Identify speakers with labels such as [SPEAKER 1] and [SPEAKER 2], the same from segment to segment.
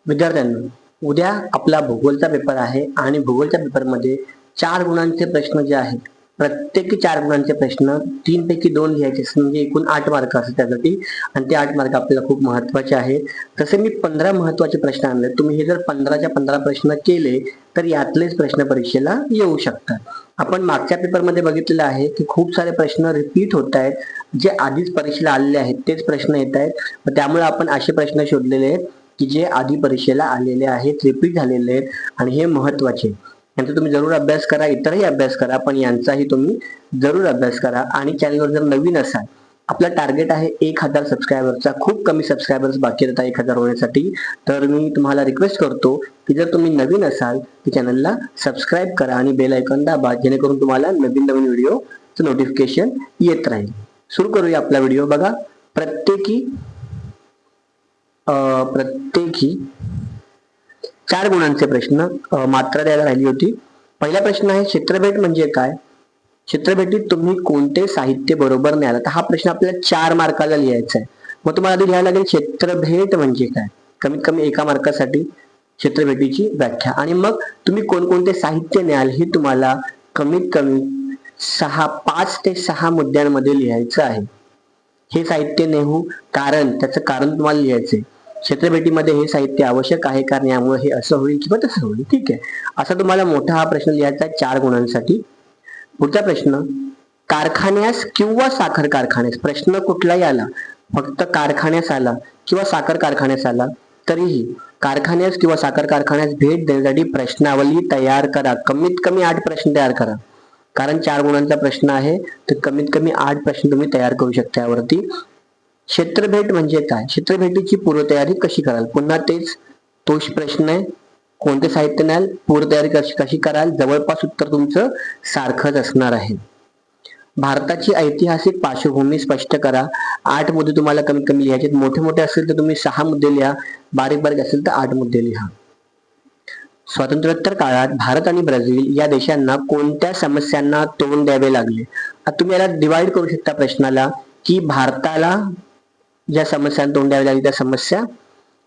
[SPEAKER 1] विद्यार्थ्यांनो, उद्या आपला भूगोलचा पेपर आहे आणि भूगोलच्या पेपरमध्ये 4 गुणांचे प्रश्न जे आहेत, प्रत्येकी 4 गुणांचे प्रश्न 3 पैकी 2 लिहायचे असतात, म्हणजे एकूण 8 मार्क असतात त्यासाठी. आणि ते 8 मार्क आपल्याला खूप महत्वाचे आहेत. तसे मी 15 महत्वाचे प्रश्न आणले. तुम्ही हे जर 15च्या 15 प्रश्न केले तर यातलेच प्रश्न परीक्षेला येऊ शकतात. आपण मागच्या पेपरमध्ये बघितलेलं आहे की खूप सारे प्रश्न रिपीट होत आहेत, जे आधीच परीक्षेला आलेले आहेत तेच प्रश्न येत आहेत. त्यामुळे आपण असे प्रश्न शोधलेले आहेत की जे आधी परीक्षेला आलेले आहेत, रिपीट झालेले आहेत आणि हे महत्वाचे. यांचा तुम्ही जरूर अभ्यास करा, इतरही अभ्यास करा, पण यांचाही तुम्ही जरूर अभ्यास करा. आणि चॅनलवर जर नवीन असाल, आपला टार्गेट आहे 1000 सबस्क्रायबरचा. खूप कमी सबस्क्रायबर्स बाकी आहेत 1000 होण्यासाठी. तर मी तुम्हाला रिक्वेस्ट करतो की जर तुम्ही नवीन असाल तर चॅनलला सबस्क्राईब करा आणि बेल आयकॉन दाबा, जेणेकरून तुम्हाला नवीन नवीन व्हिडिओचं नोटिफिकेशन येत राहील. सुरू करूया आपला व्हिडिओ. बघा, प्रत्येकी 4 गुणांचे प्रश्न मात्रा द्यायला राहिली होती. पहिला प्रश्न आहे, क्षेत्रभेट म्हणजे काय? क्षेत्रभेटीत तुम्ही कोणते साहित्य बरोबर न्याल? तर हा प्रश्न आपल्याला 4 मार्काला लिहायचा आहे. मग तुम्हाला आधी लिहायला लागेल क्षेत्रभेट म्हणजे काय, कमीत कमी 1 मार्कासाठी क्षेत्रभेटीची व्याख्या. आणि मग तुम्ही कोणकोणते साहित्य न्याल हे तुम्हाला कमीत कमी 5 ते 6 मुद्द्यांमध्ये लिहायचं आहे. हे साहित्य नेहू, कारण त्याचं कारण तुम्हाला लिहायचंय. क्षेत्रभेटीमध्ये हे साहित्य आवश्यक आहे कारण यामुळे हे असं होईल किंवा तसं होईल. ठीक आहे, असा तुम्हाला मोठा हा प्रश्न लिहायचा आहे 4 गुणांसाठी. पुढचा प्रश्न, कारखान्यास किंवा साखर कारखान्यास, प्रश्न कुठलाही आला, फक्त कारखान्यास आला किंवा साखर कारखान्यास आला तरीही कारखान्यास किंवा साखर कारखान्यास भेट देण्यासाठी प्रश्नावली तयार करा. कमीत कमी 8 प्रश्न तयार करा, कारण 4 गुणांचा प्रश्न आहे तर कमीत कमी 8 प्रश्न तुम्ही तयार करू शकता यावरती. क्षेत्रभेट म्हणजे काय? क्षेत्रभेटीची पूर्वतयारी कशी कराल? पुन्हा तोच प्रश्न आहे, कोणते साहित्य न्याल, पूर्वतयारी कशी कराल? जवळपास उत्तर तुमचं सारखंच असणार आहे. भारताची ऐतिहासिक पार्श्वभूमी स्पष्ट करा. 8 मुद्दे तुम्हाला कमीत कमी लिहायचे. मोठे मोठे असेल तर तुम्ही 6 मुद्दे लिहा, बारीक बारीक असेल तर 8 मुद्दे लिहा. स्वातंत्र्योत्तर काळात भारत आणि ब्राझील या देशांना कोणत्या समस्यांना तोंड द्यावे लागले? आता तुम्ही याला डिवाइड करू शकता प्रश्नाला, की भारताला ज्या समस्यांना तोंड द्यावे लागले त्या समस्या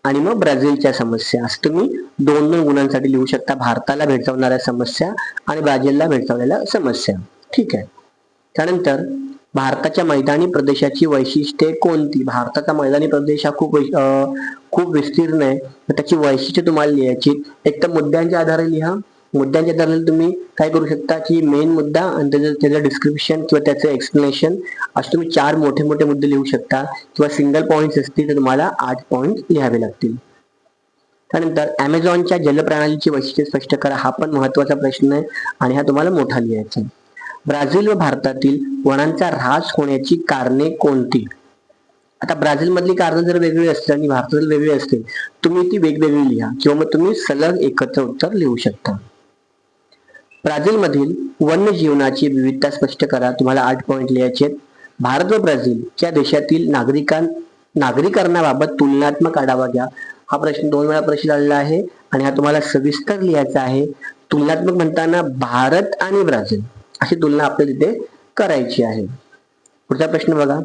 [SPEAKER 1] आणि मग ब्राझीलच्या समस्या, असं तुम्ही 2-2 गुणांसाठी लिहू शकता. भारताला भेडसावणाऱ्या समस्या आणि ब्राझीलला भेडसावलेल्या समस्या. ठीक आहे. त्यानंतर भारताच्या मैदानी प्रदेशाची वैशिष्ट्ये कोणती? भारताचा मैदानी प्रदेश हा खूप विस्तीर्ण आहे, तर त्याची वैशिष्ट्ये तुम्हाला लिहायची. एक तर मुद्द्यांच्या आधारे लिहा. मुद्द्यांच्या आधारे तुम्ही काय करू शकता की मेन मुद्दा आणि त्याचं डिस्क्रिप्शन किंवा त्याचं एक्सप्लेनेशन, असं तुम्ही 4 मोठे मोठे मुद्दे लिहू शकता. किंवा सिंगल पॉइंट्स असतील तर तुम्हाला 8 पॉइंट लिहावे लागतील. त्यानंतर अमेझॉनच्या जलप्रणालीची वैशिष्ट्ये स्पष्ट करा. हा पण महत्वाचा प्रश्न आहे आणि हा तुम्हाला मोठा लिहायचा आहे. ब्राझील व भारतातील वनांचा ऱ्हास होण्याची कारणे कोणती? आता ब्राझील मधली कारण जर वेगळी असतील आणि भारतातील वेगळी असतील, तुम्ही ती वेगवेगळी लिहा किंवा मग तुम्ही सलग एकत्र उत्तर लिहू शकता. ब्राझील मधील वन्यजीवनाची विविधता स्पष्ट करा. तुम्हाला 8 पॉइंट लिहायचे. भारत व ब्राझील या देशातील नागरीकरणाबाबत तुलनात्मक आढावा घ्या. हा प्रश्न 2 वेळा परीक्षेत आलेला आहे आणि हा तुम्हाला सविस्तर लिहायचा आहे. तुलनात्मक म्हणताना भारत आणि ब्राझील अशी तुलना आपल्याला तिथे करायची आहे. पुढचा प्रश्न बघा,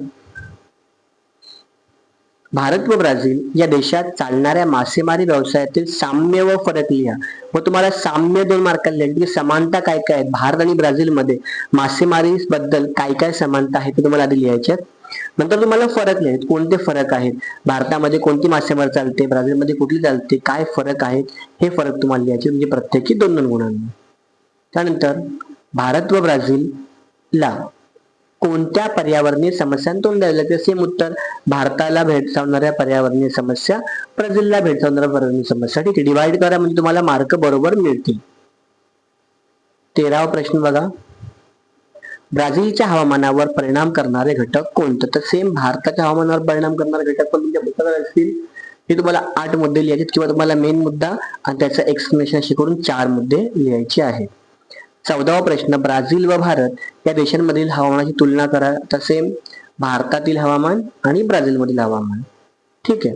[SPEAKER 1] भारत व ब्राझील या देशात चालणाऱ्या मासेमारी व्यवसायातील साम्य व फरक लिहा. मग तुम्हाला साम्य 2 मार्काला लिहायचे. समानता काय काय आहेत भारत आणि ब्राझील मध्ये, मासेमारी बद्दल काय काय समानता आहे ते तुम्हाला आधी लिहायचे. नंतर तुम्हाला फरक लिहायचे. कोणते फरक आहेत, भारतामध्ये कोणती मासेमारी चालते, ब्राझीलमध्ये कुठली चालते, काय फरक आहेत, हे फरक तुम्हाला लिहायचे, म्हणजे प्रत्येकी 2-2 गुणांनी. त्यानंतर भारत व ब्राझीलला कोणत्या पर्यावरणीय समस्यांना तोंड द्यावे लागते? सेम उत्तर, भारताला भेडसावणाऱ्या पर्यावरणीय समस्या, ब्राझीलला भेडसावणाऱ्या पर्यावरणीय समस्या. ठीक आहे, डिवाइड करा म्हणजे तुम्हाला मार्क बरोबर मिळतील. 13वा प्रश्न बघा, ब्राझीलच्या हवामानावर परिणाम करणारे घटक कोणते? तर सेम भारताच्या हवामानावर परिणाम करणारे घटक पण तुमच्या पुस्तकात असतील. हे तुम्हाला 8 मुद्दे लिहायचे किंवा तुम्हाला मेन मुद्दा आणि त्याचं एक्सप्लेनेशन असे करून 4 मुद्दे लिहायचे आहेत. 14वा प्रश्न, ब्राझील व भारत या देशांमधील हवामानाची तुलना करा. तसे भारतातील हवामान आणि ब्राझील मधील हवामान. ठीक आहे,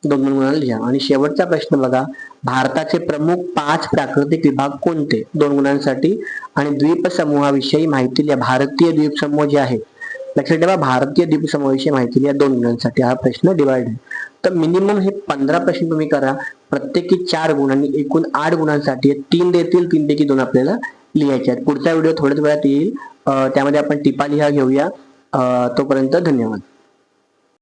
[SPEAKER 1] 2-2 गुणांना लिहा. आणि शेवटचा प्रश्न बघा, भारताचे प्रमुख 5 प्राकृतिक विभाग कोणते? 2 गुणांसाठी. आणि द्वीप समूहाविषयी माहिती लिहा. भारतीय द्वीप समूह जे आहे लक्षात ठेवा, भारतीय द्वीप समूहाविषयी माहिती लिहा 2 गुणांसाठी. हा प्रश्न डिवाइड आहे. तर मिनिमम हे 15 प्रश्न तुम्ही करा, प्रत्येकी 4 गुण आणि एकूण 8 गुणांसाठी 3 देतील, 3 पैकी 2 आपल्याला लिहायचे आहेत. पुढचा व्हिडिओ थोड्याच वेळात येईल, त्यामध्ये आपण टिपा लिहा घेऊया. तोपर्यंत धन्यवाद.